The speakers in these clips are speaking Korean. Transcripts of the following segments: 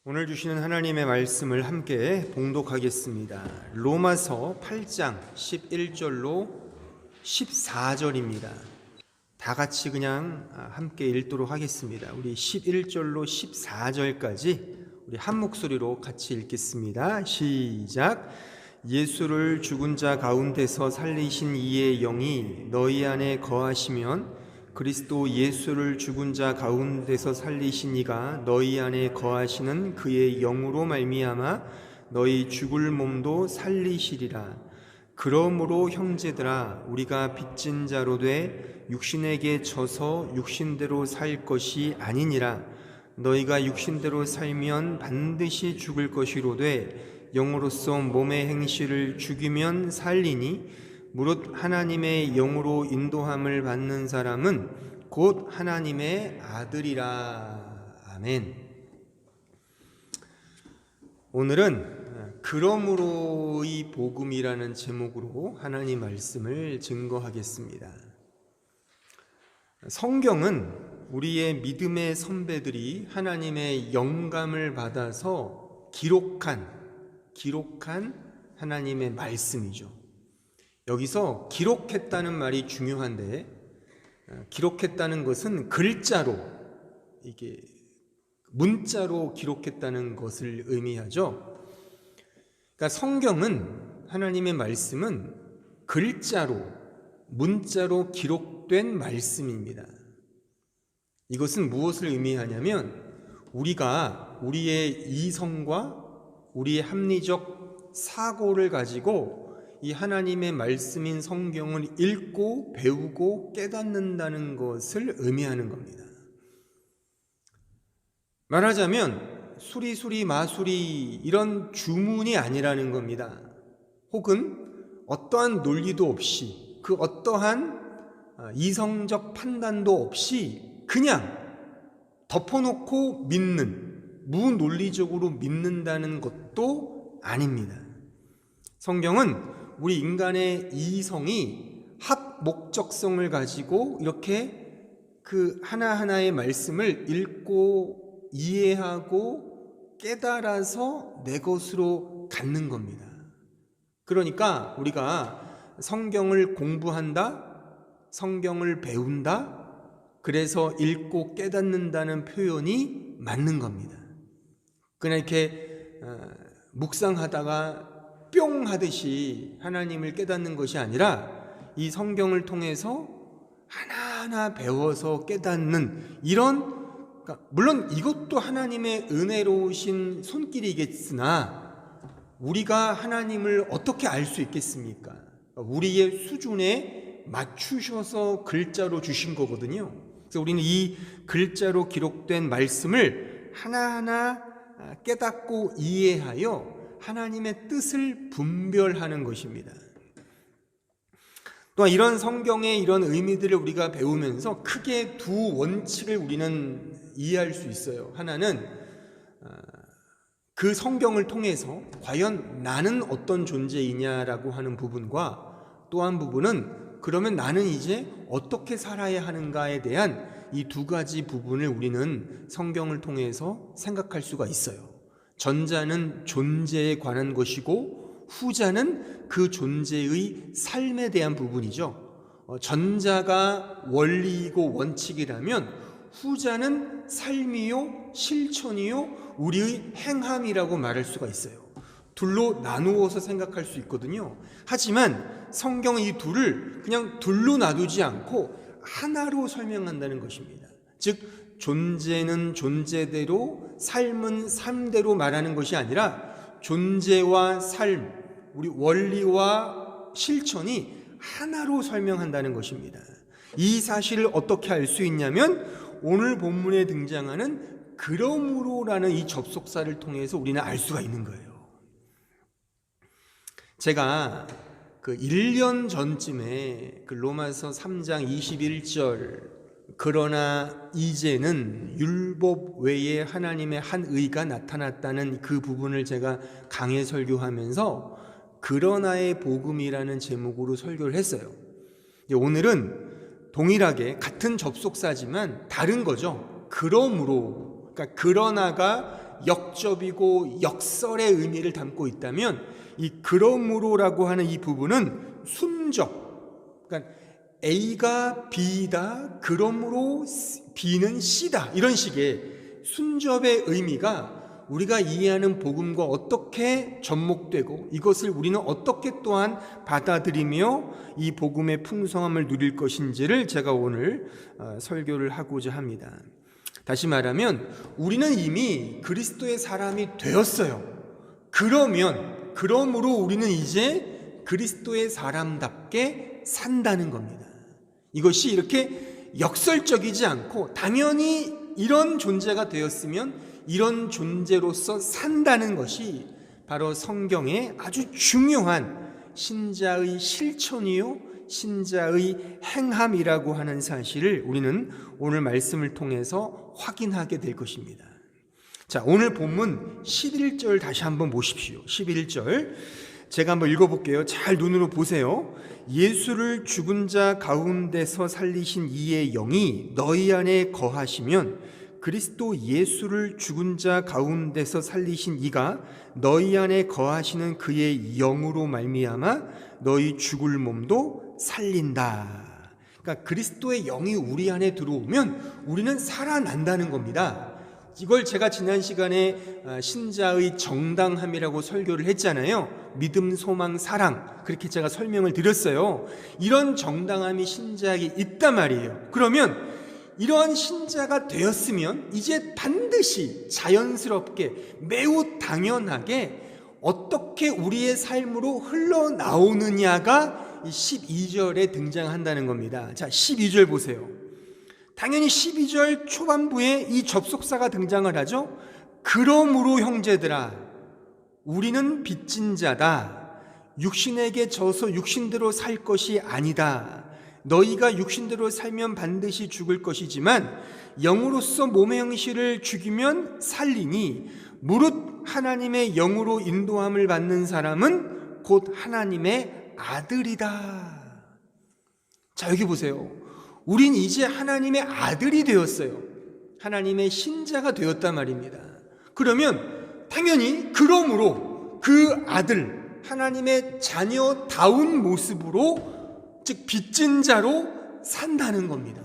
오늘 주시는 하나님의 말씀을 함께 봉독하겠습니다. 로마서 8장 11절로 14절입니다. 다 같이 그냥 함께 읽도록 하겠습니다. 우리 11절로 14절까지 우리 한 목소리로 같이 읽겠습니다. 시작. 예수를 죽은 자 가운데서 살리신 이의 영이 너희 안에 거하시면 그리스도 예수를 죽은 자 가운데서 살리신 이가 너희 안에 거하시는 그의 영으로 말미암아 너희 죽을 몸도 살리시리라. 그러므로 형제들아, 우리가 빚진 자로 돼 육신에게 져서 육신대로 살 것이 아니니라. 너희가 육신대로 살면 반드시 죽을 것이로되 영으로서 몸의 행실을 죽이면 살리니 무릇 하나님의 영으로 인도함을 받는 사람은 곧 하나님의 아들이라. 아멘. 오늘은 그러므로의 복음이라는 제목으로 하나님 말씀을 증거하겠습니다. 성경은 우리의 믿음의 선배들이 하나님의 영감을 받아서 기록한 하나님의 말씀이죠. 여기서 기록했다는 말이 중요한데, 기록했다는 것은 글자로, 이게 문자로 기록했다는 것을 의미하죠. 그러니까 성경은, 하나님의 말씀은 글자로, 문자로 기록된 말씀입니다. 이것은 무엇을 의미하냐면 우리가 우리의 이성과 우리의 합리적 사고를 가지고 이 하나님의 말씀인 성경을 읽고 배우고 깨닫는다는 것을 의미하는 겁니다. 말하자면 수리수리 마수리 이런 주문이 아니라는 겁니다. 혹은 어떠한 논리도 없이 그 어떠한 이성적 판단도 없이 그냥 덮어놓고 믿는, 무논리적으로 믿는다는 것도 아닙니다. 성경은 우리 인간의 이성이 합목적성을 가지고 이렇게 그 하나하나의 말씀을 읽고 이해하고 깨달아서 내 것으로 갖는 겁니다. 그러니까 우리가 성경을 공부한다, 성경을 배운다, 그래서 읽고 깨닫는다는 표현이 맞는 겁니다. 그냥 이렇게 묵상하다가 뿅 하듯이 하나님을 깨닫는 것이 아니라 이 성경을 통해서 하나하나 배워서 깨닫는 이런, 그러니까 물론 이것도 하나님의 은혜로우신 손길이겠으나 우리가 하나님을 어떻게 알 수 있겠습니까? 우리의 수준에 맞추셔서 글자로 주신 거거든요. 그래서 우리는 이 글자로 기록된 말씀을 하나하나 깨닫고 이해하여 하나님의 뜻을 분별하는 것입니다. 또한 이런 성경의 이런 의미들을 우리가 배우면서 크게 두 원칙을 우리는 이해할 수 있어요. 하나는 그 성경을 통해서 과연 나는 어떤 존재이냐라고 하는 부분과 또 한 부분은 그러면 나는 이제 어떻게 살아야 하는가에 대한 이 두 가지 부분을 우리는 성경을 통해서 생각할 수가 있어요. 전자는 존재에 관한 것이고 후자는 그 존재의 삶에 대한 부분이죠. 전자가 원리이고 원칙이라면 후자는 삶이요 실천이요 우리의 행함이라고 말할 수가 있어요. 둘로 나누어서 생각할 수 있거든요. 하지만 성경은 이 둘을 그냥 둘로 놔두지 않고 하나로 설명한다는 것입니다. 즉 존재는 존재대로, 삶은 삶대로 말하는 것이 아니라 존재와 삶, 우리 원리와 실천이 하나로 설명한다는 것입니다. 이 사실을 어떻게 알 수 있냐면 오늘 본문에 등장하는 그러므로라는 이 접속사를 통해서 우리는 알 수가 있는 거예요. 제가 그 1년 전쯤에 그 로마서 3장 21절 그러나 이제는 율법 외에 하나님의 한 의가 나타났다는 그 부분을 제가 강해 설교하면서 그러나의 복음이라는 제목으로 설교를 했어요. 오늘은 동일하게 같은 접속사지만 다른 거죠. 그러므로, 그러니까 그러나가 역접이고 역설의 의미를 담고 있다면 이 그러므로라고 하는 이 부분은 순접, 그러니까 A가 B다, 그러므로 B는 C다, 이런 식의 순접의 의미가 우리가 이해하는 복음과 어떻게 접목되고 이것을 우리는 어떻게 또한 받아들이며 이 복음의 풍성함을 누릴 것인지를 제가 오늘 설교를 하고자 합니다. 다시 말하면 우리는 이미 그리스도의 사람이 되었어요. 그러므로 우리는 이제 그리스도의 사람답게 산다는 겁니다. 이것이 이렇게 역설적이지 않고 당연히 이런 존재가 되었으면 이런 존재로서 산다는 것이 바로 성경의 아주 중요한 신자의 실천이요, 신자의 행함이라고 하는 사실을 우리는 오늘 말씀을 통해서 확인하게 될 것입니다. 자, 오늘 본문 11절 다시 한번 보십시오. 11절 제가 한번 읽어볼게요. 잘 눈으로 보세요. 예수를 죽은 자 가운데서 살리신 이의 영이 너희 안에 거하시면 그리스도 예수를 죽은 자 가운데서 살리신 이가 너희 안에 거하시는 그의 영으로 말미암아 너희 죽을 몸도 살린다. 그러니까 그리스도의 영이 우리 안에 들어오면 우리는 살아난다는 겁니다. 이걸 제가 지난 시간에 신자의 정당함이라고 설교를 했잖아요. 믿음, 소망, 사랑, 그렇게 제가 설명을 드렸어요. 이런 정당함이 신자에게 있단 말이에요. 그러면 이러한 신자가 되었으면 이제 반드시 자연스럽게 매우 당연하게 어떻게 우리의 삶으로 흘러나오느냐가 이 12절에 등장한다는 겁니다. 자, 12절 보세요. 당연히 12절 초반부에 이 접속사가 등장을 하죠. 그러므로 형제들아, 우리는 빚진 자다. 육신에게 져서 육신대로 살 것이 아니다. 너희가 육신대로 살면 반드시 죽을 것이지만 영으로서 몸의 형실을 죽이면 살리니 무릇 하나님의 영으로 인도함을 받는 사람은 곧 하나님의 아들이다. 자, 여기 보세요. 우린 이제 하나님의 아들이 되었어요. 하나님의 신자가 되었단 말입니다. 그러면 당연히 그러므로 그 아들, 하나님의 자녀다운 모습으로, 즉 빚진 자로 산다는 겁니다.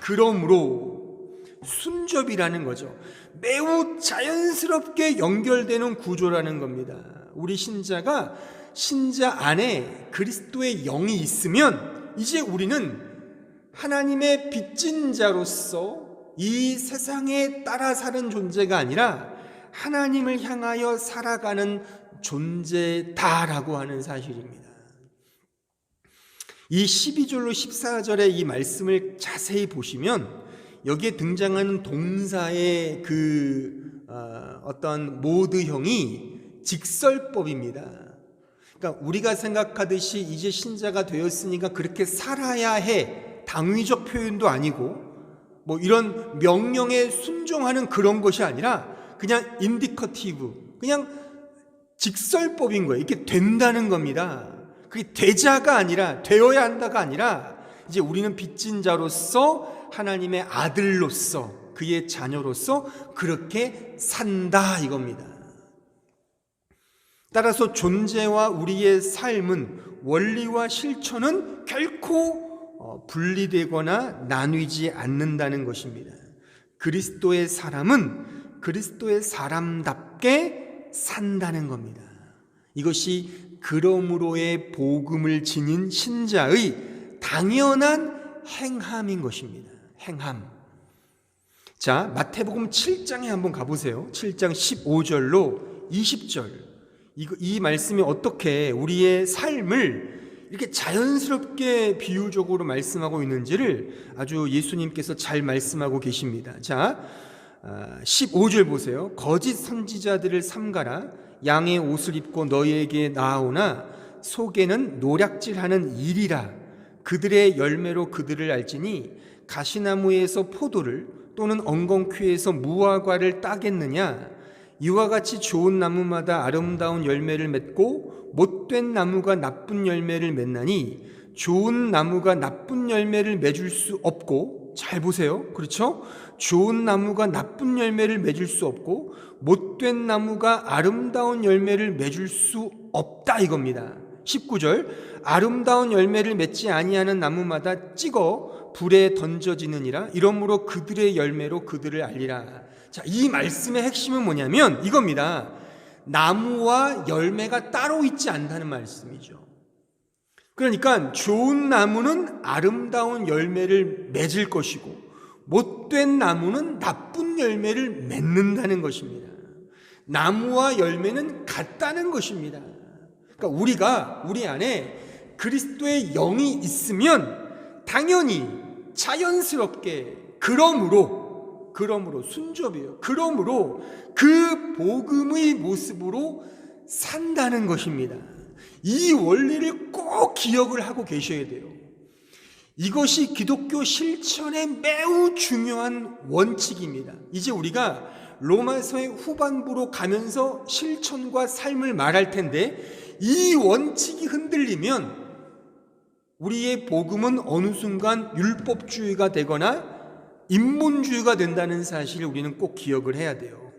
그러므로 순접이라는 거죠. 매우 자연스럽게 연결되는 구조라는 겁니다. 우리 신자가 신자 안에 그리스도의 영이 있으면 이제 우리는 하나님의 빚진 자로서 이 세상에 따라 사는 존재가 아니라 하나님을 향하여 살아가는 존재다라고 하는 사실입니다. 이 12절로 14절의 이 말씀을 자세히 보시면 여기에 등장하는 동사의 어떤 모드형이 직설법입니다. 그러니까 우리가 생각하듯이 이제 신자가 되었으니까 그렇게 살아야 해, 당위적 표현도 아니고 뭐 이런 명령에 순종하는 그런 것이 아니라 그냥 인디커티브, 그냥 직설법인 거예요. 이렇게 된다는 겁니다. 그게 되자가 아니라 되어야 한다가 아니라 이제 우리는 빚진 자로서 하나님의 아들로서 그의 자녀로서 그렇게 산다 이겁니다. 따라서 존재와 우리의 삶은 원리와 실천은 결코 분리되거나 나뉘지 않는다는 것입니다. 그리스도의 사람은 그리스도의 사람답게 산다는 겁니다. 이것이 그러므로의 복음을 지닌 신자의 당연한 행함인 것입니다. 행함. 자, 마태복음 7장에 한번 가보세요. 7장 15절로 20절. 이 말씀이 어떻게 우리의 삶을 이렇게 자연스럽게 비유적으로 말씀하고 있는지를 아주 예수님께서 잘 말씀하고 계십니다. 자, 15절 보세요. 거짓 선지자들을 삼가라. 양의 옷을 입고 너희에게 나아오나 속에는 노략질하는 일이라. 그들의 열매로 그들을 알지니 가시나무에서 포도를 또는 엉겅퀴에서 무화과를 따겠느냐. 이와 같이 좋은 나무마다 아름다운 열매를 맺고 못된 나무가 나쁜 열매를 맺나니 좋은 나무가 나쁜 열매를 맺을 수 없고 잘 보세요. 그렇죠? 좋은 나무가 나쁜 열매를 맺을 수 없고 못된 나무가 아름다운 열매를 맺을 수 없다 이겁니다. 19절 아름다운 열매를 맺지 아니하는 나무마다 찍어 불에 던져지느니라. 이러므로 그들의 열매로 그들을 알리라. 자, 이 말씀의 핵심은 뭐냐면 이겁니다. 나무와 열매가 따로 있지 않다는 말씀이죠. 그러니까 좋은 나무는 아름다운 열매를 맺을 것이고 못된 나무는 나쁜 열매를 맺는다는 것입니다. 나무와 열매는 같다는 것입니다. 그러니까 우리 안에 그리스도의 영이 있으면 당연히 자연스럽게 그러므로 순접이에요. 그러므로 그 복음의 모습으로 산다는 것입니다. 이 원리를 꼭 기억을 하고 계셔야 돼요. 이것이 기독교 실천의 매우 중요한 원칙입니다. 이제 우리가 로마서의 후반부로 가면서 실천과 삶을 말할 텐데 이 원칙이 흔들리면 우리의 복음은 어느 순간 율법주의가 되거나 인본주의가 된다는 사실을 우리는 꼭 기억을 해야 돼요.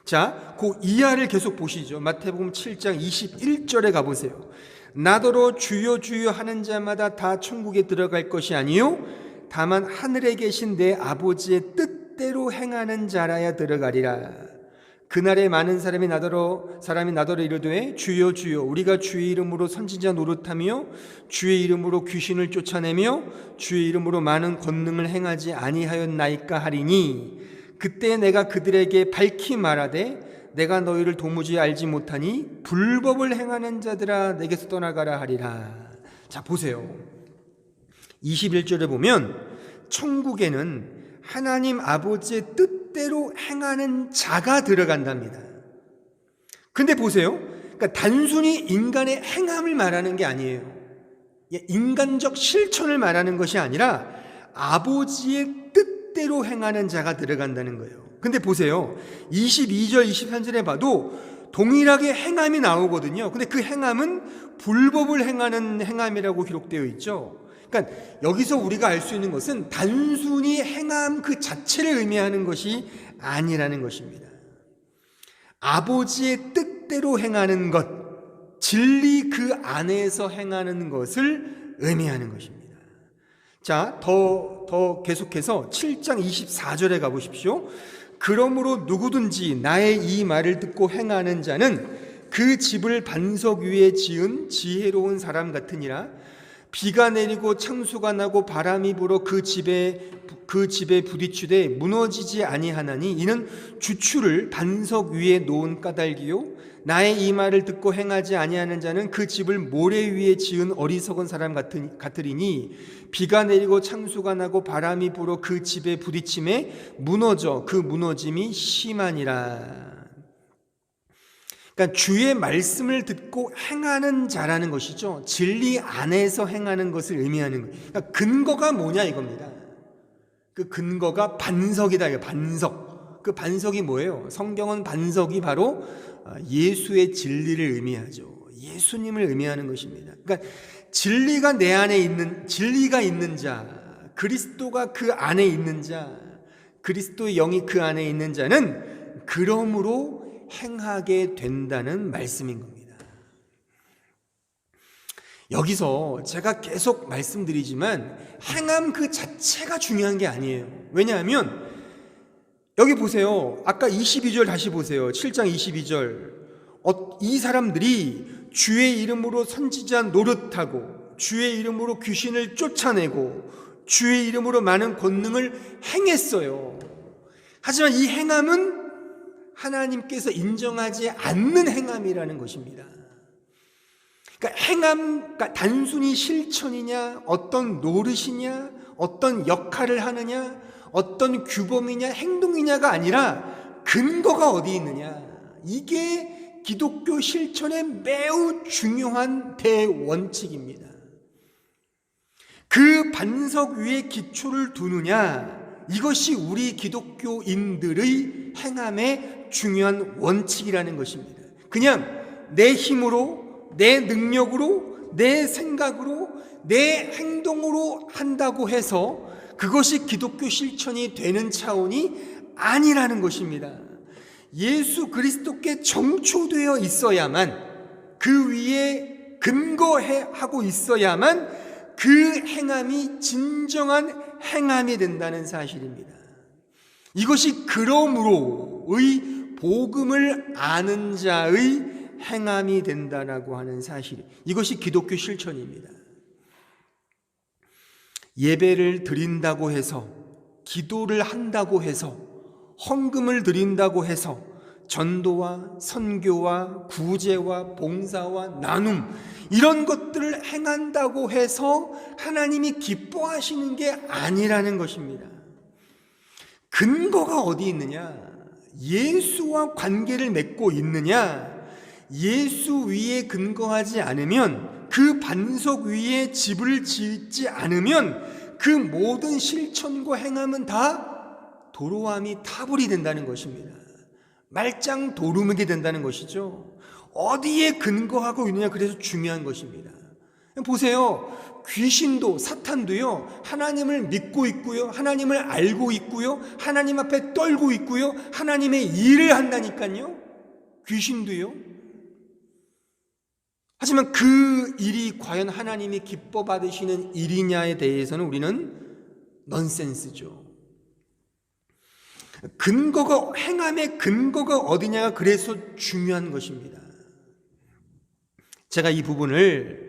자, 그 이하를 계속 보시죠. 마태복음 7장 21절에 가보세요. 나더러 주여 주여 하는 자마다 다 천국에 들어갈 것이 아니요 다만 하늘에 계신 내 아버지의 뜻대로 행하는 자라야 들어가리라. 그날에 많은 사람이 나더러 이르되 주여 주여 우리가 주의 이름으로 선지자 노릇하며 주의 이름으로 귀신을 쫓아내며 주의 이름으로 많은 권능을 행하지 아니하였나이까 하리니 그때 내가 그들에게 밝히 말하되 내가 너희를 도무지 알지 못하니 불법을 행하는 자들아 내게서 떠나가라 하리라. 자, 보세요. 21절에 보면 천국에는 하나님 아버지의 뜻대로 행하는 자가 들어간답니다. 근데 보세요. 그러니까 단순히 인간의 행함을 말하는 게 아니에요. 인간적 실천을 말하는 것이 아니라 아버지의 뜻대로 행하는 자가 들어간다는 거예요. 근데 보세요. 22절, 23절에 봐도 동일하게 행함이 나오거든요. 근데 그 행함은 불법을 행하는 행함이라고 기록되어 있죠. 그러니까 여기서 우리가 알 수 있는 것은 단순히 행함 그 자체를 의미하는 것이 아니라는 것입니다. 아버지의 뜻대로 행하는 것, 진리 그 안에서 행하는 것을 의미하는 것입니다. 자, 더 계속해서 7장 24절에 가보십시오. 그러므로 누구든지 나의 이 말을 듣고 행하는 자는 그 집을 반석 위에 지은 지혜로운 사람 같으니라. 비가 내리고 창수가 나고 바람이 불어 그 집에 부딪히되 무너지지 아니하나니 이는 주추를 반석 위에 놓은 까닭이요 나의 이 말을 듣고 행하지 아니하는 자는 그 집을 모래 위에 지은 어리석은 사람 같으리니 비가 내리고 창수가 나고 바람이 불어 그 집에 부딪힘에 무너져 그 무너짐이 심하니라. 그러니까 주의 말씀을 듣고 행하는 자라는 것이죠. 진리 안에서 행하는 것을 의미하는 거예요. 그러니까 근거가 뭐냐 이겁니다. 그 근거가 반석이다. 이거 반석. 그 반석이 뭐예요? 성경은 반석이 바로 예수의 진리를 의미하죠. 예수님을 의미하는 것입니다. 그러니까 진리가 내 안에 있는 진리가 있는 자, 그리스도가 그 안에 있는 자, 그리스도의 영이 그 안에 있는 자는 그러므로 행하게 된다는 말씀인 겁니다. 여기서 제가 계속 말씀드리지만 행함 그 자체가 중요한 게 아니에요. 왜냐하면 여기 보세요. 아까 22절 다시 보세요. 7장 22절. 이 사람들이 주의 이름으로 선지자 노릇하고 주의 이름으로 귀신을 쫓아내고 주의 이름으로 많은 권능을 행했어요. 하지만 이 행함은 하나님께서 인정하지 않는 행함이라는 것입니다. 그러니까 단순히 실천이냐, 어떤 노릇이냐, 어떤 역할을 하느냐, 어떤 규범이냐, 행동이냐가 아니라 근거가 어디 있느냐. 이게 기독교 실천의 매우 중요한 대원칙입니다. 그 반석 위에 기초를 두느냐, 이것이 우리 기독교인들의 행함의 중요한 원칙이라는 것입니다. 그냥 내 힘으로, 내 능력으로, 내 생각으로, 내 행동으로 한다고 해서 그것이 기독교 실천이 되는 차원이 아니라는 것입니다. 예수 그리스도께 정초되어 있어야만, 그 위에 근거하고 있어야만 그 행함이 진정한 행함이 된다는 사실입니다. 이것이 그러므로의 복음을 아는 자의 행함이 된다라고 하는 사실, 이것이 기독교 실천입니다. 예배를 드린다고 해서, 기도를 한다고 해서, 헌금을 드린다고 해서 전도와 선교와 구제와 봉사와 나눔, 이런 것들을 행한다고 해서 하나님이 기뻐하시는 게 아니라는 것입니다. 근거가 어디 있느냐? 예수와 관계를 맺고 있느냐? 예수 위에 근거하지 않으면, 그 반석 위에 집을 짓지 않으면 그 모든 실천과 행함은 다 도로함이 타불이 된다는 것입니다. 말짱 도루묵이 된다는 것이죠. 어디에 근거하고 있느냐, 그래서 중요한 것입니다. 보세요. 귀신도, 사탄도요, 하나님을 믿고 있고요, 하나님을 알고 있고요, 하나님 앞에 떨고 있고요, 하나님의 일을 한다니까요. 귀신도요. 하지만 그 일이 과연 하나님이 기뻐 받으시는 일이냐에 대해서는 우리는 넌센스죠. 근거가, 행함의 근거가 어디냐가 그래서 중요한 것입니다. 제가 이 부분을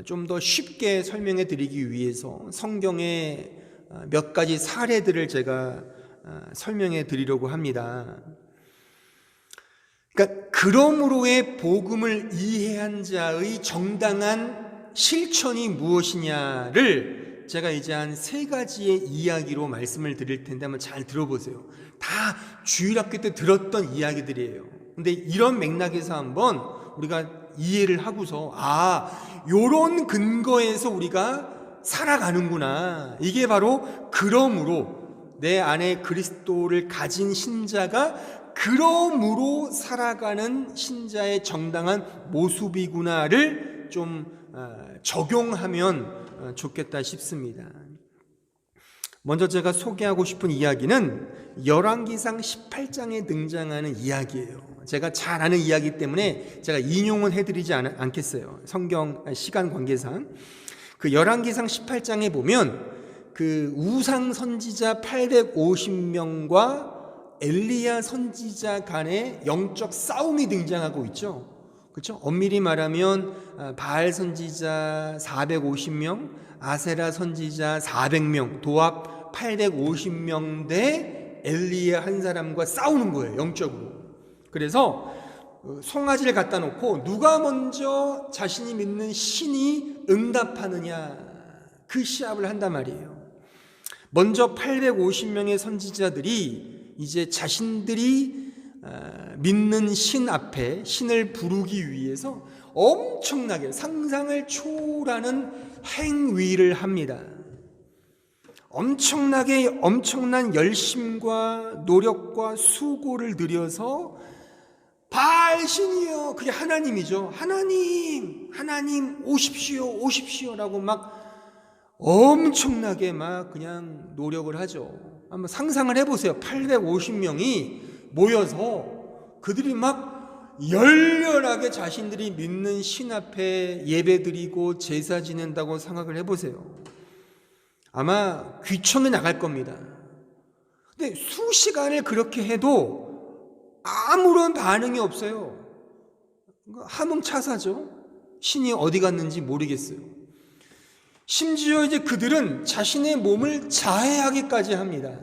좀 더 쉽게 설명해 드리기 위해서 성경의 몇 가지 사례들을 제가 설명해 드리려고 합니다. 그러니까 그러므로의 복음을 이해한 자의 정당한 실천이 무엇이냐를 제가 이제 한 3가지의 이야기로 말씀을 드릴 텐데 한번 잘 들어보세요. 다 주일학교 때 들었던 이야기들이에요. 근데 이런 맥락에서 한번 우리가 이해를 하고서, 요런 근거에서 우리가 살아가는구나. 이게 바로 그러므로, 내 안에 그리스도를 가진 신자가 그러므로 살아가는 신자의 정당한 모습이구나를 좀 적용하면 좋겠다 싶습니다. 먼저 제가 소개하고 싶은 이야기는 열왕기상 18장에 등장하는 이야기예요. 제가 잘 아는 이야기 때문에 제가 인용은 해드리지 않겠어요. 성경 시간 관계상. 그 열왕기상 18장에 보면 그 우상 선지자 850명과 엘리야 선지자 간의 영적 싸움이 등장하고 있죠. 그렇죠? 엄밀히 말하면 바알 선지자 450명, 아세라 선지자 400명, 도합 850명 대 엘리야 한 사람과 싸우는 거예요, 영적으로. 그래서 송아지를 갖다 놓고 누가 먼저 자신이 믿는 신이 응답하느냐, 그 시합을 한단 말이에요. 먼저 850명의 선지자들이 이제 자신들이 믿는 신 앞에 신을 부르기 위해서 엄청나게 상상을 초월하는 행위를 합니다. 엄청난 열심과 노력과 수고를 들여서 바알 신이여, 그게 하나님이죠. 하나님 오십시오라고 막 엄청나게 막 그냥 노력을 하죠. 한번 상상을 해보세요. 850명이 모여서 그들이 막 열렬하게 자신들이 믿는 신 앞에 예배드리고 제사 지낸다고 생각을 해보세요. 아마 귀청이 나갈 겁니다. 근데 수시간을 그렇게 해도 아무런 반응이 없어요. 함흥차사죠. 신이 어디 갔는지 모르겠어요. 심지어 이제 그들은 자신의 몸을 자해하기까지 합니다.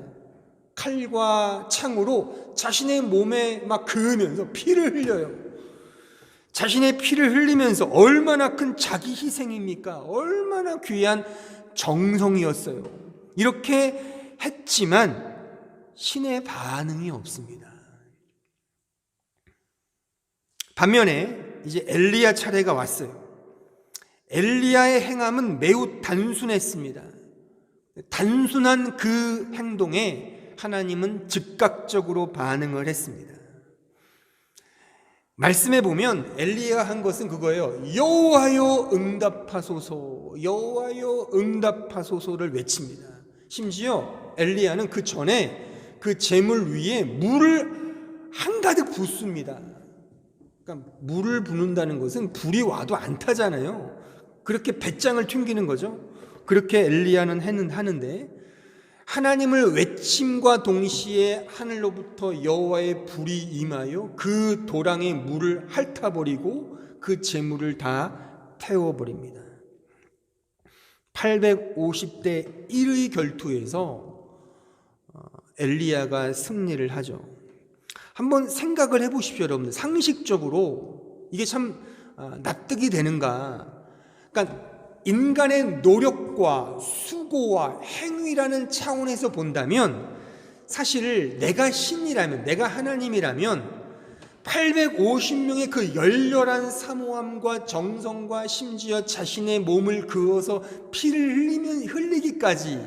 칼과 창으로 자신의 몸에 막 그으면서 피를 흘려요. 자신의 피를 흘리면서, 얼마나 큰 자기 희생입니까? 얼마나 귀한 정성이었어요. 이렇게 했지만 신의 반응이 없습니다. 반면에 이제 엘리야 차례가 왔어요. 엘리야의 행함은 매우 단순했습니다. 단순한 그 행동에 하나님은 즉각적으로 반응을 했습니다. 말씀해 보면 엘리야가 한 것은 그거예요. 여호와여 응답하소서, 여호와여 응답하소서를 외칩니다. 심지어 엘리야는 그 전에 그 제물 위에 물을 한가득 붓습니다. 그러니까 물을 붓는다는 것은 불이 와도 안 타잖아요. 그렇게 배짱을 튕기는 거죠. 그렇게 엘리야는 하는데 하나님을 외침과 동시에 하늘로부터 여호와의 불이 임하여 그 도랑의 물을 핥아버리고 그 제물을 다 태워버립니다. 850대 1의 결투에서 엘리야가 승리를 하죠. 한번 생각을 해보십시오, 여러분들. 상식적으로 이게 참 납득이 되는가? 그러니까 인간의 노력과 수고와 행위라는 차원에서 본다면 사실 내가 신이라면, 내가 하나님이라면 850명의 그 열렬한 사모함과 정성과 심지어 자신의 몸을 그어서 피를 흘리기까지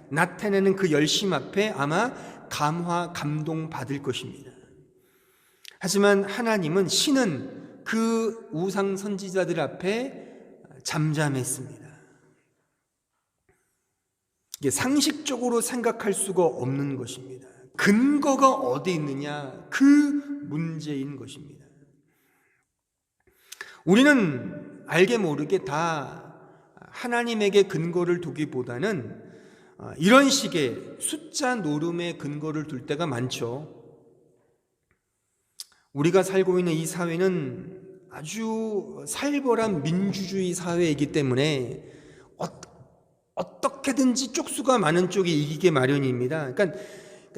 나타내는 그 열심 앞에 아마 감동 받을 것입니다. 하지만 하나님은, 신은 그 우상 선지자들 앞에 잠잠했습니다. 이게 상식적으로 생각할 수가 없는 것입니다. 근거가 어디 있느냐, 그 문제인 것입니다. 우리는 알게 모르게 다 하나님에게 근거를 두기보다는 이런 식의 숫자 노름에 근거를 둘 때가 많죠. 우리가 살고 있는 이 사회는 아주 살벌한 민주주의 사회이기 때문에 어떻게든지 쪽수가 많은 쪽이 이기게 마련입니다. 그러니까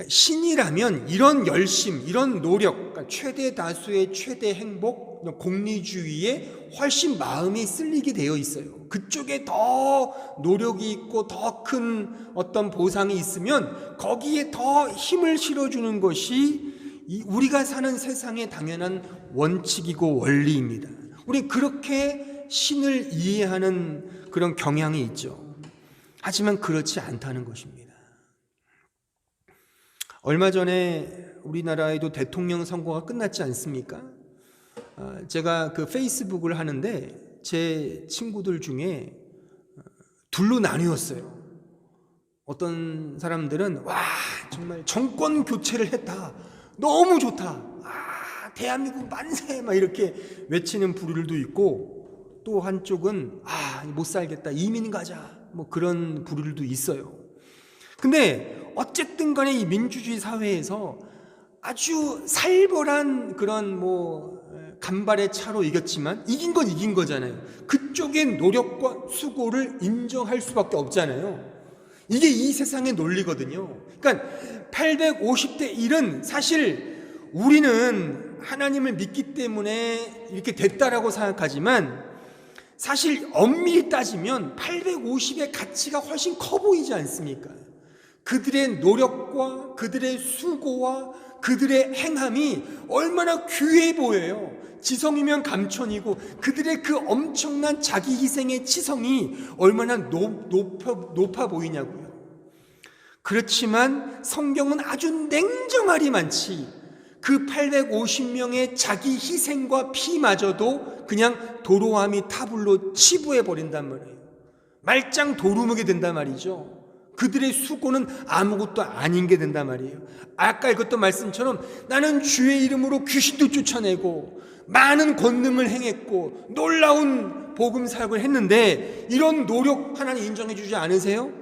신이라면 이런 열심, 이런 노력, 그러니까 최대 다수의 최대 행복, 공리주의에 훨씬 마음이 쓸리게 되어 있어요. 그쪽에 더 노력이 있고 더 큰 어떤 보상이 있으면 거기에 더 힘을 실어주는 것이 우리가 사는 세상의 당연한 원칙이고 원리입니다. 우리 그렇게 신을 이해하는 그런 경향이 있죠. 하지만 그렇지 않다는 것입니다. 얼마 전에 우리나라에도 대통령 선거가 끝났지 않습니까? 제가 그 페이스북을 하는데 제 친구들 중에 둘로 나뉘었어요. 어떤 사람들은 와, 정말 정권 교체를 했다, 너무 좋다, 대한민국 만세, 막 이렇게 외치는 부류들도 있고, 또 한쪽은 못 살겠다, 이민 가자, 뭐 그런 부류들도 있어요. 근데 어쨌든 간에 이 민주주의 사회에서 아주 살벌한 그런 간발의 차로 이겼지만 이긴 건 이긴 거잖아요. 그쪽의 노력과 수고를 인정할 수밖에 없잖아요. 이게 이 세상의 논리거든요. 그러니까 850대 1은 사실 우리는 하나님을 믿기 때문에 이렇게 됐다라고 생각하지만 사실 엄밀히 따지면 850의 가치가 훨씬 커 보이지 않습니까? 그들의 노력과 그들의 수고와 그들의 행함이 얼마나 귀해 보여요. 지성이면 감천이고 그들의 그 엄청난 자기 희생의 치성이 얼마나 높아 보이냐고요. 그렇지만 성경은 아주 냉정하리만치 그 850명의 자기 희생과 피마저도 그냥 도로아미 타불로 치부해 버린단 말이에요. 말짱 도루묵이 된단 말이죠. 그들의 수고는 아무것도 아닌 게 된단 말이에요. 아까 읽었던 말씀처럼 나는 주의 이름으로 귀신도 쫓아내고 많은 권능을 행했고 놀라운 복음 사역을 했는데 이런 노력 하나님 인정해 주지 않으세요?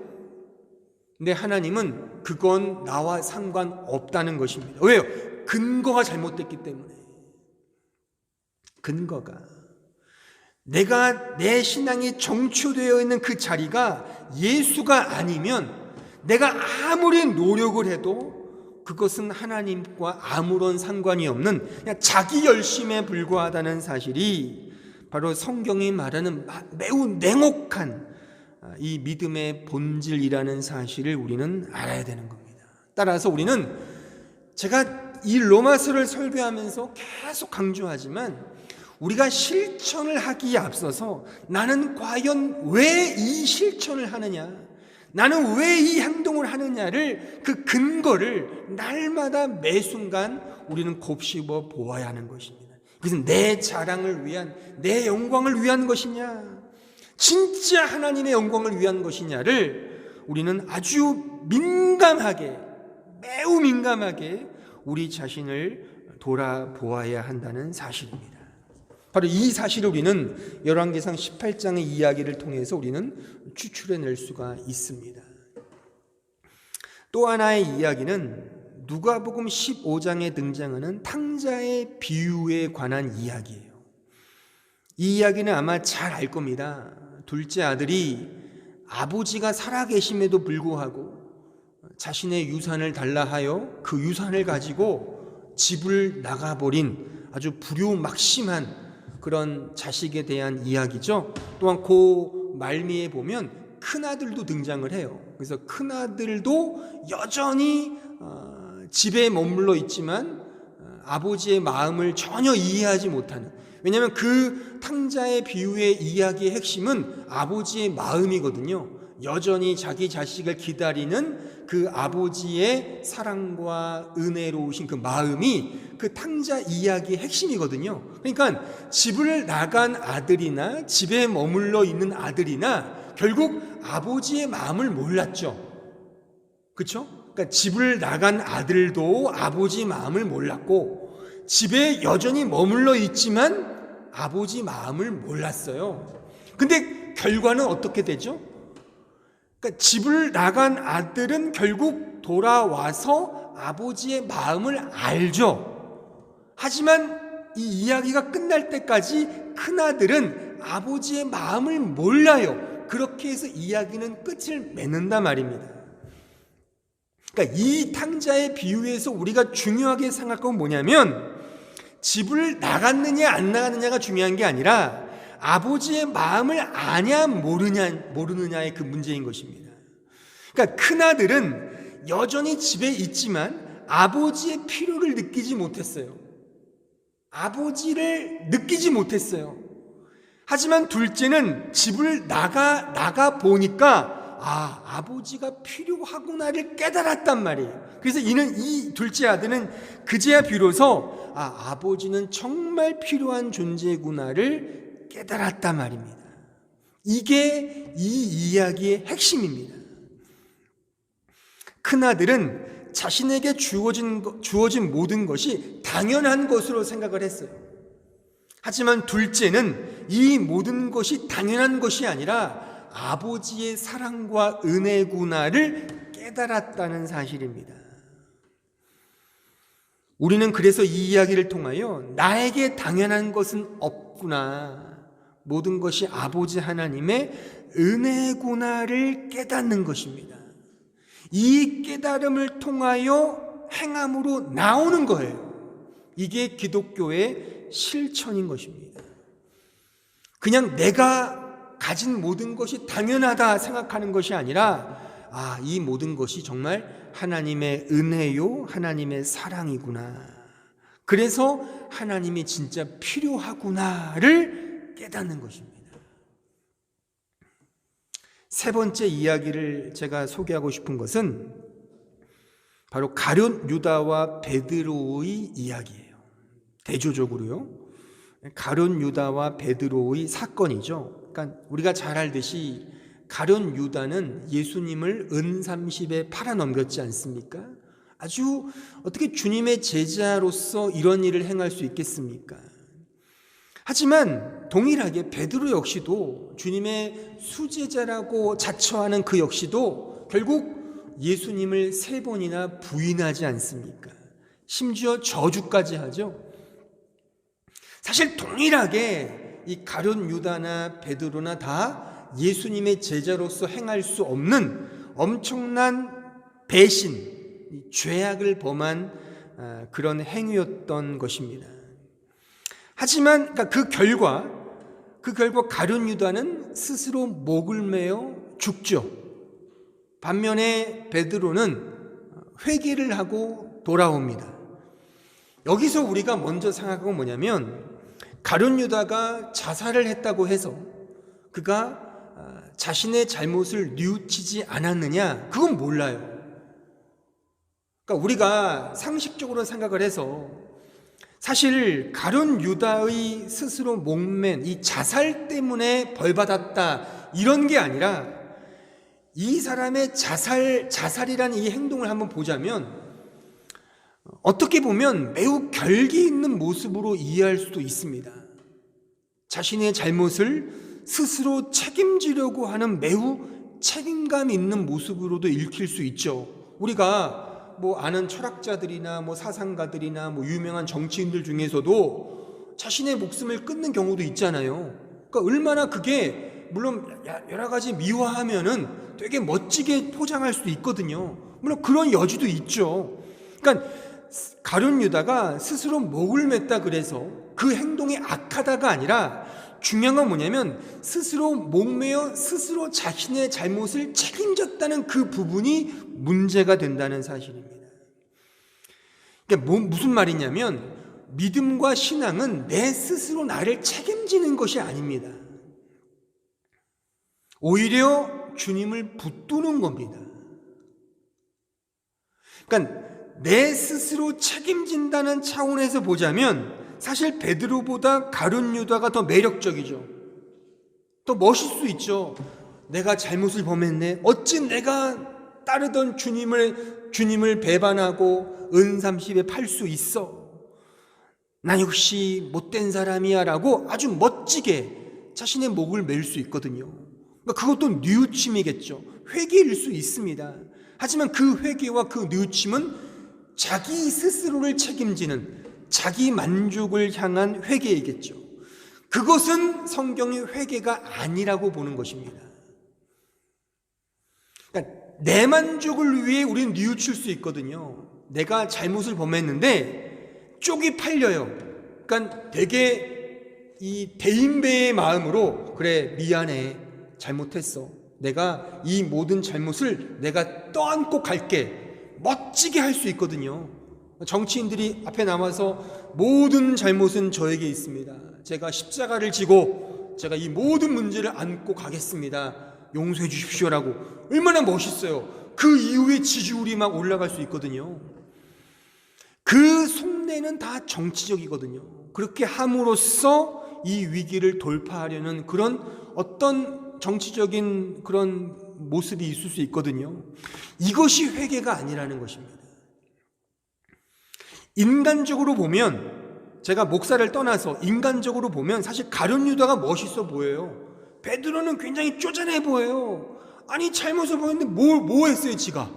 근데 하나님은 그건 나와 상관없다는 것입니다. 왜요? 근거가 잘못됐기 때문에. 근거가, 내가 내 신앙이 정초되어 있는 그 자리가 예수가 아니면 내가 아무리 노력을 해도 그것은 하나님과 아무런 상관이 없는 그냥 자기 열심에 불과하다는 사실이 바로 성경이 말하는 매우 냉혹한 이 믿음의 본질이라는 사실을 우리는 알아야 되는 겁니다. 따라서 우리는, 제가 이 로마서를 설교하면서 계속 강조하지만, 우리가 실천을 하기에 앞서서 나는 과연 왜 이 실천을 하느냐, 나는 왜 이 행동을 하느냐를, 그 근거를 날마다 매 순간 우리는 곱씹어 보아야 하는 것입니다. 그것은 내 자랑을 위한, 내 영광을 위한 것이냐, 진짜 하나님의 영광을 위한 것이냐를 우리는 아주 민감하게, 매우 민감하게 우리 자신을 돌아보아야 한다는 사실입니다. 바로 이 사실을 우리는 열왕기상 18장의 이야기를 통해서 우리는 추출해낼 수가 있습니다. 또 하나의 이야기는 누가복음 15장에 등장하는 탕자의 비유에 관한 이야기예요. 이 이야기는 아마 잘 알 겁니다. 둘째 아들이 아버지가 살아계심에도 불구하고 자신의 유산을 달라 하여 그 유산을 가지고 집을 나가버린 아주 불효막심한 그런 자식에 대한 이야기죠. 또한 그 말미에 보면 큰아들도 등장을 해요. 그래서 큰아들도 여전히 집에 머물러 있지만 아버지의 마음을 전혀 이해하지 못하는, 왜냐하면 그 탕자의 비유의 이야기의 핵심은 아버지의 마음이거든요. 여전히 자기 자식을 기다리는 그 아버지의 사랑과 은혜로우신 그 마음이 그 탕자 이야기의 핵심이거든요. 그러니까 집을 나간 아들이나 집에 머물러 있는 아들이나 결국 아버지의 마음을 몰랐죠. 그렇죠? 그러니까 집을 나간 아들도 아버지 마음을 몰랐고, 집에 여전히 머물러 있지만 아버지 마음을 몰랐어요. 근데 결과는 어떻게 되죠? 그러니까 집을 나간 아들은 결국 돌아와서 아버지의 마음을 알죠. 하지만 이 이야기가 끝날 때까지 큰아들은 아버지의 마음을 몰라요. 그렇게 해서 이야기는 끝을 맺는단 말입니다. 그러니까 이 탕자의 비유에서 우리가 중요하게 생각한 건 뭐냐면, 집을 나갔느냐 안 나갔느냐가 중요한 게 아니라 아버지의 마음을 아냐 모르느냐의 그 문제인 것입니다. 그러니까 큰아들은 여전히 집에 있지만 아버지의 필요를 느끼지 못했어요. 아버지를 느끼지 못했어요. 하지만 둘째는 집을 나가 보니까 아버지가 필요하구나를 깨달았단 말이에요. 그래서 이 둘째 아들은 그제야 비로소 아버지는 정말 필요한 존재구나를 깨달았단 말입니다. 이게 이 이야기의 핵심입니다. 큰아들은 자신에게 주어진 모든 것이 당연한 것으로 생각을 했어요. 하지만 둘째는 이 모든 것이 당연한 것이 아니라 아버지의 사랑과 은혜구나를 깨달았다는 사실입니다. 우리는 그래서 이 이야기를 통하여 나에게 당연한 것은 없구나, 모든 것이 아버지 하나님의 은혜구나를 깨닫는 것입니다. 이 깨달음을 통하여 행함으로 나오는 거예요. 이게 기독교의 실천인 것입니다. 그냥 내가 가진 모든 것이 당연하다 생각하는 것이 아니라 이 모든 것이 정말 하나님의 은혜요, 하나님의 사랑이구나, 그래서 하나님이 진짜 필요하구나를 깨닫는 것입니다. 세 번째 이야기를 제가 소개하고 싶은 것은 바로 가룟 유다와 베드로의 이야기예요. 대조적으로요, 가룟 유다와 베드로의 사건이죠. 그러니까 우리가 잘 알듯이 가룟 유다는 예수님을 은30에 팔아넘겼지 않습니까? 아주 어떻게 주님의 제자로서 이런 일을 행할 수 있겠습니까? 하지만 동일하게 베드로 역시도 주님의 수제자라고 자처하는 그 역시도 결국 예수님을 3번이나 부인하지 않습니까? 심지어 저주까지 하죠. 사실 동일하게 이 가룟 유다나 베드로나 다 예수님의 제자로서 행할 수 없는 엄청난 배신, 죄악을 범한 그런 행위였던 것입니다. 하지만 그 결과 가룟 유다는 스스로 목을 매어 죽죠. 반면에 베드로는 회개를 하고 돌아옵니다. 여기서 우리가 먼저 생각하는 건 뭐냐면, 가룟 유다가 자살을 했다고 해서 그가 자신의 잘못을 뉘우치지 않았느냐, 그건 몰라요. 그러니까 우리가 상식적으로 생각을 해서 사실 가룟 유다의 스스로 목맨 이 자살 때문에 벌받았다 이런 게 아니라 이 사람의 자살이라는 이 행동을 한번 보자면 어떻게 보면 매우 결기 있는 모습으로 이해할 수도 있습니다. 자신의 잘못을 스스로 책임지려고 하는 매우 책임감 있는 모습으로도 읽힐 수 있죠. 우리가 아는 철학자들이나 사상가들이나 유명한 정치인들 중에서도 자신의 목숨을 끊는 경우도 있잖아요. 그러니까 얼마나 그게 물론 여러 가지 미화하면은 되게 멋지게 포장할 수도 있거든요. 물론 그런 여지도 있죠. 그러니까 가룟 유다가 스스로 목을 맸다 그래서 그 행동이 악하다가 아니라 중요한 건 뭐냐면 스스로 목매어 스스로 자신의 잘못을 책임졌다는 그 부분이 문제가 된다는 사실입니다. 그러니까 무슨 말이냐면 믿음과 신앙은 내 스스로 나를 책임지는 것이 아닙니다. 오히려 주님을 붙드는 겁니다. 그러니까 내 스스로 책임진다는 차원에서 보자면 사실 베드로보다 가룟 유다가 더 매력적이죠. 더 멋있을 수 있죠. 내가 잘못을 범했네. 어찌 내가 따르던 주님을 배반하고 은삼십에 팔 수 있어. 난 역시 못된 사람이야 라고 아주 멋지게 자신의 목을 맬 수 있거든요. 그러니까 그것도 뉘우침이겠죠. 회개일 수 있습니다. 하지만 그 회개와 그 뉘우침은 자기 스스로를 책임지는 자기 만족을 향한 회개이겠죠. 그것은 성경의 회개가 아니라고 보는 것입니다. 그러니까 내 만족을 위해 우리는 뉘우칠 수 있거든요. 내가 잘못을 범했는데 쪽이 팔려요. 그러니까 되게 이 대인배의 마음으로 그래 미안해 잘못했어. 내가 이 모든 잘못을 내가 떠안고 갈게. 멋지게 할 수 있거든요. 정치인들이 앞에 나와서 모든 잘못은 저에게 있습니다. 제가 십자가를 지고 제가 이 모든 문제를 안고 가겠습니다. 용서해 주십시오라고 얼마나 멋있어요. 그 이후에 지지율이 막 올라갈 수 있거든요. 그 속내는 다 정치적이거든요. 그렇게 함으로써 이 위기를 돌파하려는 그런 어떤 정치적인 그런 모습이 있을 수 있거든요. 이것이 회개가 아니라는 것입니다. 인간적으로 보면 제가 목사를 떠나서 인간적으로 보면 사실 가룟 유다가 멋있어 보여요. 베드로는 굉장히 쪼잔해 보여요. 아니 잘못을 보였는데 뭐 했어요 지가?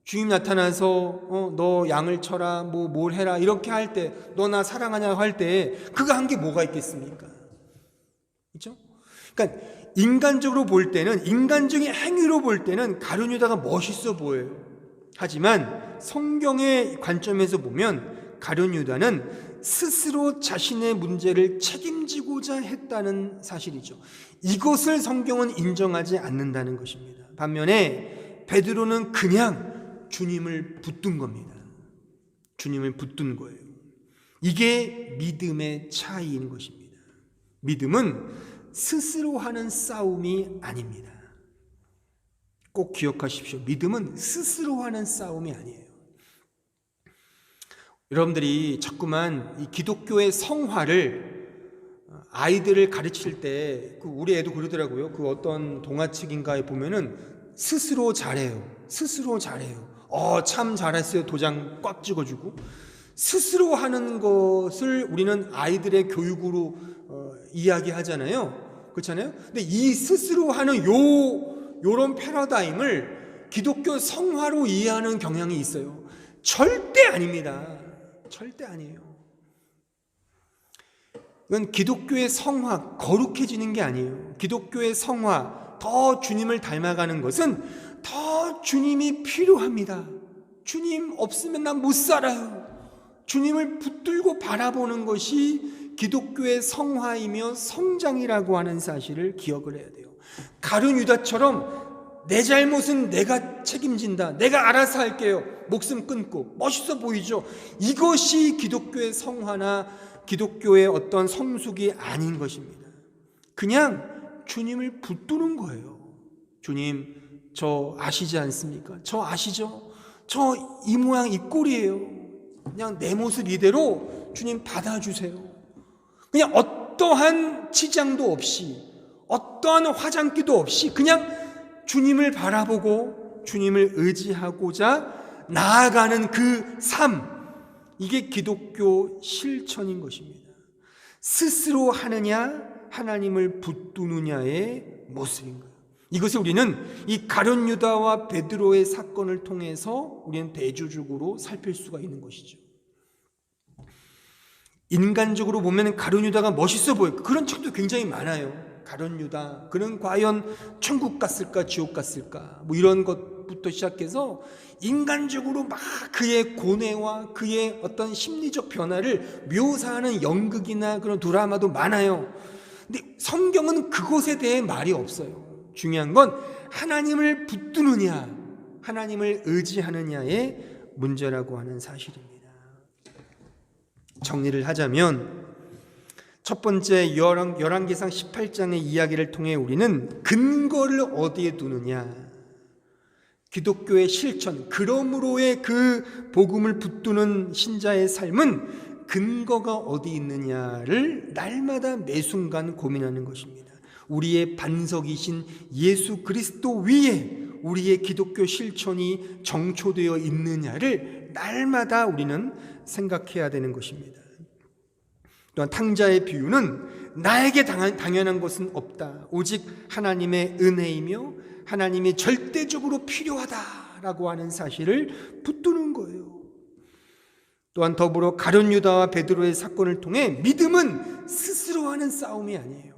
주님 나타나서 너 양을 쳐라 뭘 해라 이렇게 할 때 너 나 사랑하냐고 할 때 그가 한 게 뭐가 있겠습니까? 그렇죠? 그러니까 인간적으로 볼 때는 인간적인 행위로 볼 때는 가룟 유다가 멋있어 보여요. 하지만 성경의 관점에서 보면 가룟 유다는 스스로 자신의 문제를 책임지고자 했다는 사실이죠. 이것을 성경은 인정하지 않는다는 것입니다. 반면에 베드로는 그냥 주님을 붙든 겁니다. 주님을 붙든 거예요. 이게 믿음의 차이인 것입니다. 믿음은 스스로 하는 싸움이 아닙니다. 꼭 기억하십시오. 믿음은 스스로 하는 싸움이 아니에요. 여러분들이 자꾸만 이 기독교의 성화를 아이들을 가르칠 때 우리 애도 그러더라고요. 그 어떤 동화책인가에 보면은 스스로 잘해요. 스스로 잘해요. 참 잘했어요. 도장 꽉 찍어주고 스스로 하는 것을 우리는 아이들의 교육으로 이야기하잖아요. 그렇잖아요. 근데 이 스스로 하는 요런 패러다임을 기독교 성화로 이해하는 경향이 있어요. 절대 아닙니다. 절대 아니에요. 이건 기독교의 성화, 거룩해지는 게 아니에요. 기독교의 성화, 더 주님을 닮아가는 것은 더 주님이 필요합니다. 주님 없으면 난 못 살아요. 주님을 붙들고 바라보는 것이 기독교의 성화이며 성장이라고 하는 사실을 기억을 해야 돼요. 가룟 유다처럼 내 잘못은 내가 책임진다. 내가 알아서 할게요. 목숨 끊고 멋있어 보이죠. 이것이 기독교의 성화나 기독교의 어떤 성숙이 아닌 것입니다. 그냥 주님을 붙드는 거예요. 주님, 저 아시지 않습니까? 저 아시죠? 저 이 모양 이 꼴이에요. 그냥 내 모습 이대로 주님 받아주세요. 그냥 어떠한 치장도 없이 어떠한 화장기도 없이 그냥 주님을 바라보고 주님을 의지하고자 나아가는 그 삶, 이게 기독교 실천인 것입니다. 스스로 하느냐 하나님을 붙드느냐의 모습인 거예요. 이것을 우리는 이 가룟 유다와 베드로의 사건을 통해서 우리는 대조적으로 살필 수가 있는 것이죠. 인간적으로 보면 가룟 유다가 멋있어 보여요. 그런 책도 굉장히 많아요. 가룟 유다, 그는 과연 천국 갔을까 지옥 갔을까, 뭐 이런 것부터 시작해서 인간적으로 막 그의 고뇌와 그의 어떤 심리적 변화를 묘사하는 연극이나 그런 드라마도 많아요. 근데 성경은 그것에 대해 말이 없어요. 중요한 건 하나님을 붙드느냐 하나님을 의지하느냐의 문제라고 하는 사실입니다. 정리를 하자면 첫 번째 열왕기상 18장의 이야기를 통해 우리는 근거를 어디에 두느냐, 기독교의 실천, 그러므로의 그 복음을 붙드는 신자의 삶은 근거가 어디 있느냐를 날마다 매 순간 고민하는 것입니다. 우리의 반석이신 예수 그리스도 위에 우리의 기독교 실천이 정초되어 있느냐를 날마다 우리는 생각해야 되는 것입니다. 또한 탕자의 비유는 나에게 당연한 것은 없다, 오직 하나님의 은혜이며 하나님이 절대적으로 필요하다라고 하는 사실을 붙드는 거예요. 또한 더불어 가룟 유다와 베드로의 사건을 통해 믿음은 스스로 하는 싸움이 아니에요.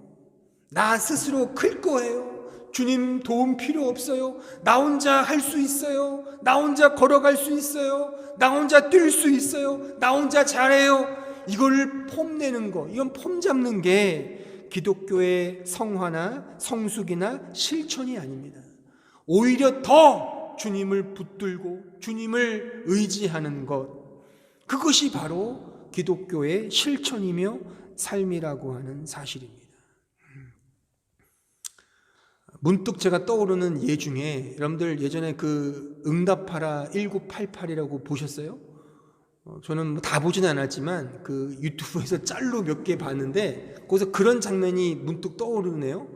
나 스스로 클 거예요. 주님 도움 필요 없어요. 나 혼자 할 수 있어요. 나 혼자 걸어갈 수 있어요. 나 혼자 뛸 수 있어요. 나 혼자 잘해요. 이걸 폼내는 거, 이건 폼 잡는 게 기독교의 성화나 성숙이나 실천이 아닙니다. 오히려 더 주님을 붙들고 주님을 의지하는 것, 그것이 바로 기독교의 실천이며 삶이라고 하는 사실입니다. 문득 제가 떠오르는 예 중에, 여러분들 예전에 그 응답하라 1988이라고 보셨어요? 저는 뭐 다 보진 않았지만 그 유튜브에서 짤로 몇 개 봤는데 거기서 그런 장면이 문득 떠오르네요.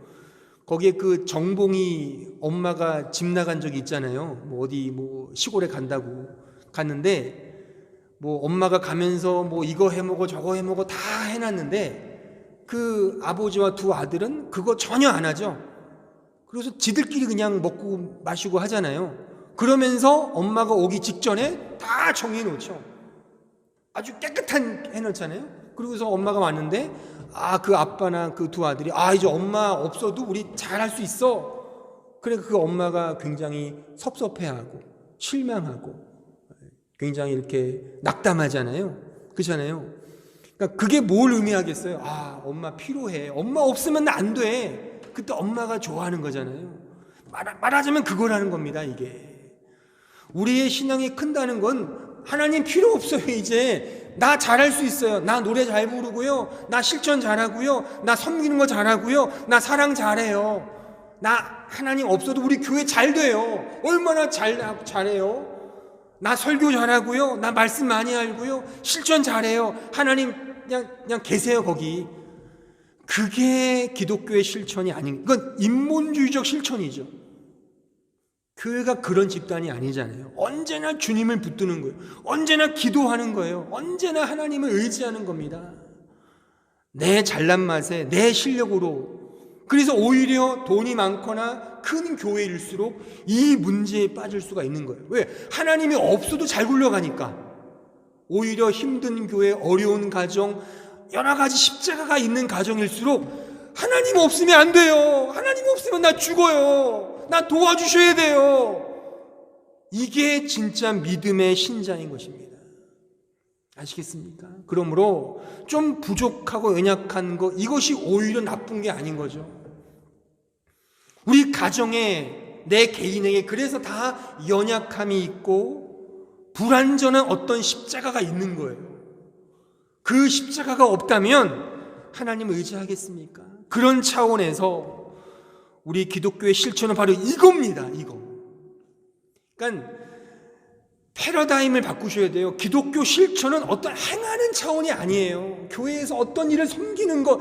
거기에 그 정봉이 엄마가 집 나간 적이 있잖아요. 뭐 어디 뭐 시골에 간다고 갔는데 뭐 엄마가 가면서 뭐 이거 해먹어 저거 해먹어 다 해놨는데 그 아버지와 두 아들은 그거 전혀 안 하죠. 그래서 지들끼리 그냥 먹고 마시고 하잖아요. 그러면서 엄마가 오기 직전에 다 정리해 놓죠. 아주 깨끗한 해놓잖아요. 그리고서 엄마가 왔는데 그 아빠나 그 두 아들이 이제 엄마 없어도 우리 잘할 수 있어. 그래 그 엄마가 굉장히 섭섭해하고 실망하고 굉장히 이렇게 낙담하잖아요. 그렇잖아요. 그러니까 그게 뭘 의미하겠어요? 엄마 필요해. 엄마 없으면 안 돼. 그때 엄마가 좋아하는 거잖아요. 말하자면 그거라는 겁니다. 이게 우리의 신앙이 큰다는 건 하나님 필요 없어요. 이제 나 잘할 수 있어요. 나 노래 잘 부르고요, 나 실천 잘하고요, 나 섬기는 거 잘하고요, 나 사랑 잘해요. 나 하나님 없어도 우리 교회 잘 돼요. 얼마나 잘해요. 나 설교 잘하고요, 나 말씀 많이 알고요, 실천 잘해요. 하나님 그냥 계세요 거기. 그게 기독교의 실천이 아닌, 그건 인본주의적 실천이죠. 교회가 그런 집단이 아니잖아요. 언제나 주님을 붙드는 거예요. 언제나 기도하는 거예요. 언제나 하나님을 의지하는 겁니다. 내 잘난 맛에, 내 실력으로. 그래서 오히려 돈이 많거나 큰 교회일수록 이 문제에 빠질 수가 있는 거예요. 왜? 하나님이 없어도 잘 굴러가니까. 오히려 힘든 교회, 어려운 가정, 여러 가지 십자가가 있는 가정일수록 하나님 없으면 안 돼요. 하나님 없으면 나 죽어요. 나 도와주셔야 돼요. 이게 진짜 믿음의 신자인 것입니다. 아시겠습니까? 그러므로 좀 부족하고 연약한 것, 이것이 오히려 나쁜 게 아닌 거죠. 우리 가정에, 내 개인에게 그래서 다 연약함이 있고 불완전한 어떤 십자가가 있는 거예요. 그 십자가가 없다면 하나님을 의지하겠습니까? 그런 차원에서 우리 기독교의 실천은 바로 이겁니다. 이거. 그러니까 패러다임을 바꾸셔야 돼요. 기독교 실천은 어떤 행하는 차원이 아니에요. 교회에서 어떤 일을 섬기는 것,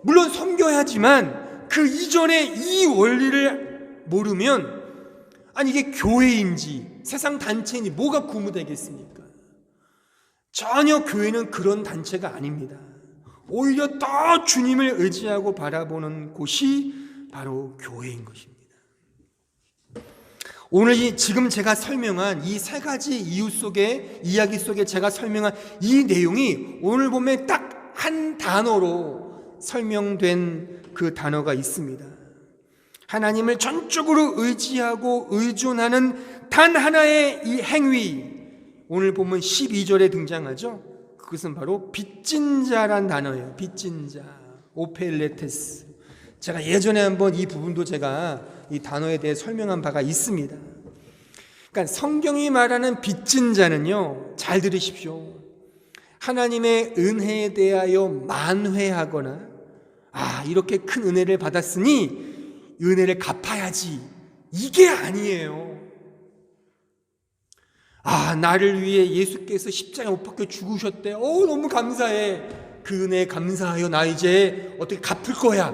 물론 섬겨야지만 그 이전에 이 원리를 모르면 아니 이게 교회인지 세상 단체인지 뭐가 구무되겠습니까? 전혀 교회는 그런 단체가 아닙니다. 오히려 더 주님을 의지하고 바라보는 곳이 바로 교회인 것입니다. 오늘 지금 제가 설명한 이 세 가지 이야기 속에 제가 설명한 이 내용이 오늘 보면 딱 한 단어로 설명된 그 단어가 있습니다. 하나님을 전적으로 의지하고 의존하는 단 하나의 이 행위, 오늘 보면 12절에 등장하죠. 그것은 바로 빚진 자란 단어예요. 빚진 자, 오펠레테스. 제가 예전에 한번 이 부분도 제가 이 단어에 대해 설명한 바가 있습니다. 그러니까 성경이 말하는 빚진 자는요, 잘 들으십시오. 하나님의 은혜에 대하여 만회하거나 이렇게 큰 은혜를 받았으니 은혜를 갚아야지, 이게 아니에요. 나를 위해 예수께서 십자가에 못 박혀 죽으셨대. 너무 감사해. 그 은혜에 감사하여 나 이제 어떻게 갚을 거야.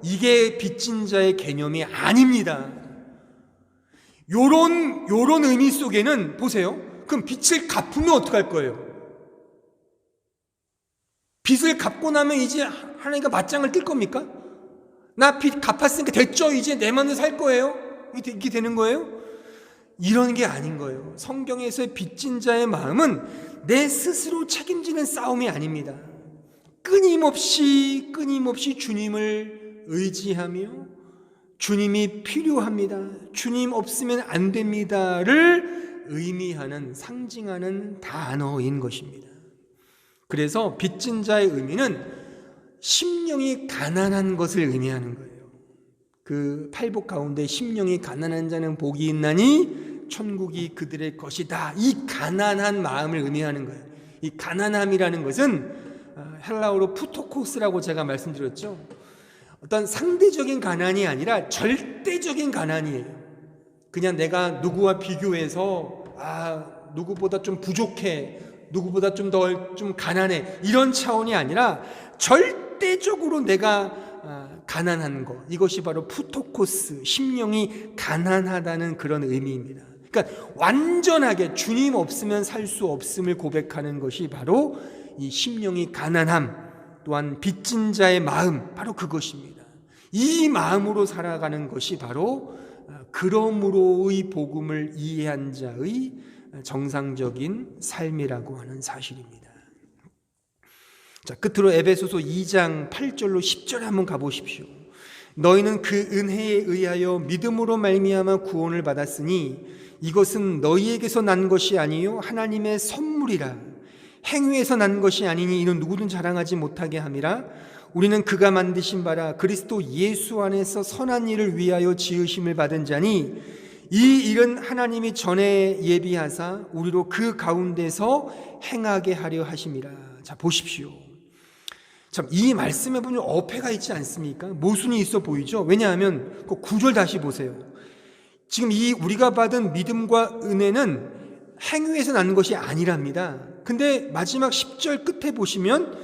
이게 빚진 자의 개념이 아닙니다. 요런 의미 속에는 보세요. 그럼 빚을 갚으면 어떡할 거예요? 빚을 갚고 나면 이제 하나님과 맞짱을 뜰 겁니까? 나 빚 갚았으니까 됐죠? 이제 내 맘대로 살 거예요? 이렇게 되는 거예요? 이런 게 아닌 거예요. 성경에서의 빚진 자의 마음은 내 스스로 책임지는 싸움이 아닙니다. 끊임없이 주님을 의지하며 주님이 필요합니다, 주님 없으면 안 됩니다를 의미하는, 상징하는 단어인 것입니다. 그래서 빚진 자의 의미는 심령이 가난한 것을 의미하는 거예요. 그 팔복 가운데 심령이 가난한 자는 복이 있나니 천국이 그들의 것이다. 이 가난한 마음을 의미하는 거예요. 이 가난함이라는 것은 헬라어로 푸토코스라고 제가 말씀드렸죠. 어떤 상대적인 가난이 아니라 절대적인 가난이에요. 그냥 내가 누구와 비교해서 누구보다 좀 부족해, 누구보다 좀 더 가난해, 이런 차원이 아니라 절대적으로 내가 가난한 것, 이것이 바로 푸토코스, 심령이 가난하다는 그런 의미입니다. 그러니까 완전하게 주님 없으면 살 수 없음을 고백하는 것이 바로 이 심령이 가난함, 또한 빚진 자의 마음, 바로 그것입니다. 이 마음으로 살아가는 것이 바로 그러므로의 복음을 이해한 자의 정상적인 삶이라고 하는 사실입니다. 자, 끝으로 에베소서 2장 8절로 10절에 한번 가보십시오. 너희는 그 은혜에 의하여 믿음으로 말미암아 구원을 받았으니 이것은 너희에게서 난 것이 아니요 하나님의 선물이라. 행위에서 난 것이 아니니 이는 누구든 자랑하지 못하게 함이라. 우리는 그가 만드신 바라 그리스도 예수 안에서 선한 일을 위하여 지으심을 받은 자니 이 일은 하나님이 전에 예비하사 우리로 그 가운데서 행하게 하려 하심이라. 자, 보십시오. 참, 이 말씀에 보면 어폐가 있지 않습니까? 모순이 있어 보이죠? 왜냐하면 그 9절 다시 보세요. 지금 이 우리가 받은 믿음과 은혜는 행위에서 나는 것이 아니랍니다. 근데 마지막 10절 끝에 보시면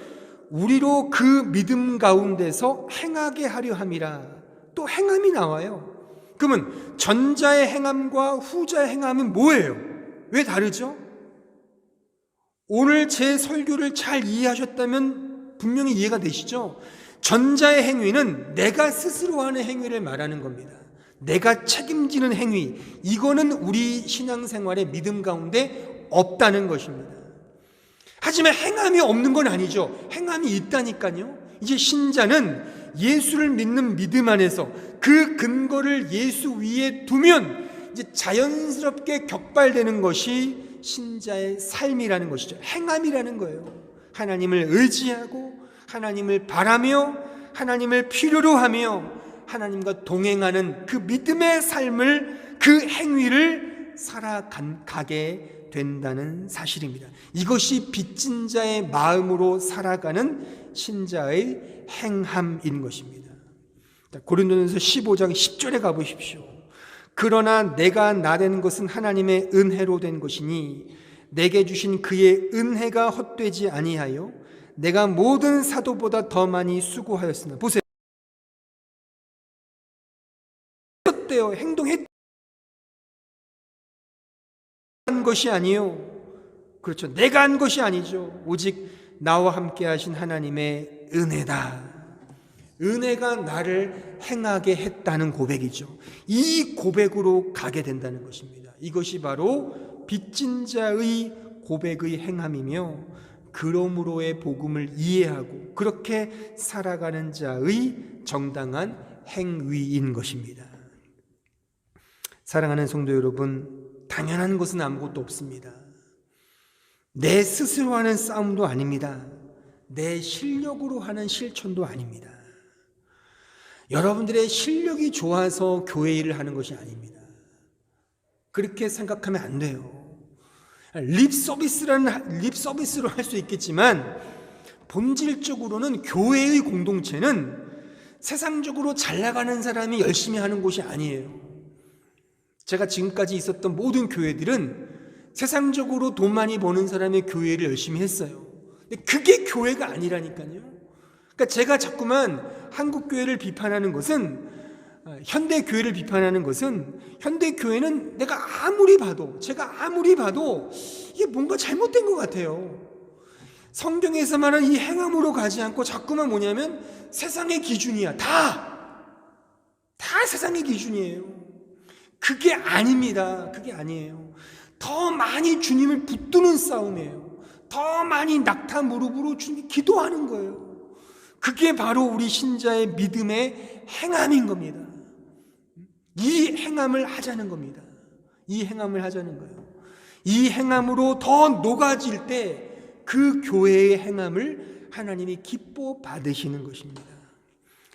우리로 그 믿음 가운데서 행하게 하려 함이라. 또 행함이 나와요. 그러면 전자의 행함과 후자의 행함은 뭐예요? 왜 다르죠? 오늘 제 설교를 잘 이해하셨다면 분명히 이해가 되시죠? 전자의 행위는 내가 스스로 하는 행위를 말하는 겁니다. 내가 책임지는 행위, 이거는 우리 신앙생활의 믿음 가운데 없다는 것입니다. 하지만 행함이 없는 건 아니죠. 행함이 있다니까요. 이제 신자는 예수를 믿는 믿음 안에서 그 근거를 예수 위에 두면 이제 자연스럽게 격발되는 것이 신자의 삶이라는 것이죠. 행함이라는 거예요. 하나님을 의지하고 하나님을 바라며 하나님을 필요로 하며 하나님과 동행하는 그 믿음의 삶을, 그 행위를 살아가게 된다는 사실입니다. 이것이 빚진 자의 마음으로 살아가는 신자의 행함인 것입니다. 고린도전서 15장 10절에 가보십시오. 그러나 내가 나된 것은 하나님의 은혜로 된 것이니 내게 주신 그의 은혜가 헛되지 아니하여 내가 모든 사도보다 더 많이 수고하였으나. 보세요. 것이 아니요. 그렇죠. 내가 한 것이 아니죠. 오직 나와 함께 하신 하나님의 은혜다. 은혜가 나를 행하게 했다는 고백이죠. 이 고백으로 가게 된다는 것입니다. 이것이 바로 빚진 자의 고백의 행함이며 그러므로의 복음을 이해하고 그렇게 살아가는 자의 정당한 행위인 것입니다. 사랑하는 성도 여러분, 당연한 것은 아무것도 없습니다. 내 스스로 하는 싸움도 아닙니다. 내 실력으로 하는 실천도 아닙니다. 여러분들의 실력이 좋아서 교회 일을 하는 것이 아닙니다. 그렇게 생각하면 안 돼요. 립 서비스로 할 수 있겠지만 본질적으로는 교회의 공동체는 세상적으로 잘 나가는 사람이 열심히 하는 곳이 아니에요. 제가 지금까지 있었던 모든 교회들은 세상적으로 돈 많이 버는 사람의 교회를 열심히 했어요. 근데 그게 교회가 아니라니까요. 그러니까 제가 자꾸만 한국 교회를 비판하는 것은, 현대 교회를 비판하는 것은, 현대 교회는 제가 아무리 봐도 이게 뭔가 잘못된 것 같아요. 성경에서 말하는 이 행함으로 가지 않고 자꾸만 뭐냐면 세상의 기준이야. 다 세상의 기준이에요. 그게 아닙니다. 그게 아니에요. 더 많이 주님을 붙드는 싸움이에요. 더 많이 낙타 무릎으로 주님 기도하는 거예요. 그게 바로 우리 신자의 믿음의 행함인 겁니다. 이 행함을 하자는 겁니다. 이 행함을 하자는 거예요. 이 행함으로 더 녹아질 때 그 교회의 행함을 하나님이 기뻐 받으시는 것입니다.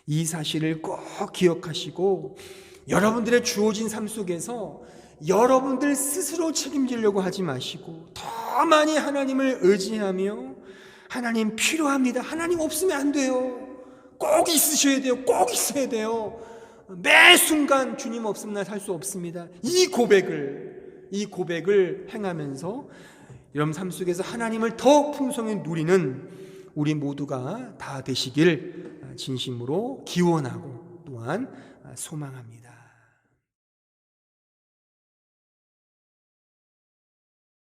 이 사실을 꼭 기억하시고 여러분들의 주어진 삶 속에서 여러분들 스스로 책임지려고 하지 마시고 더 많이 하나님을 의지하며 하나님 필요합니다. 하나님 없으면 안 돼요. 꼭 있으셔야 돼요. 꼭 있어야 돼요. 매 순간 주님 없으면 나 살 수 없습니다. 이 고백을 행하면서 여러분 삶 속에서 하나님을 더 풍성히 누리는 우리 모두가 다 되시길 진심으로 기원하고 또한 소망합니다.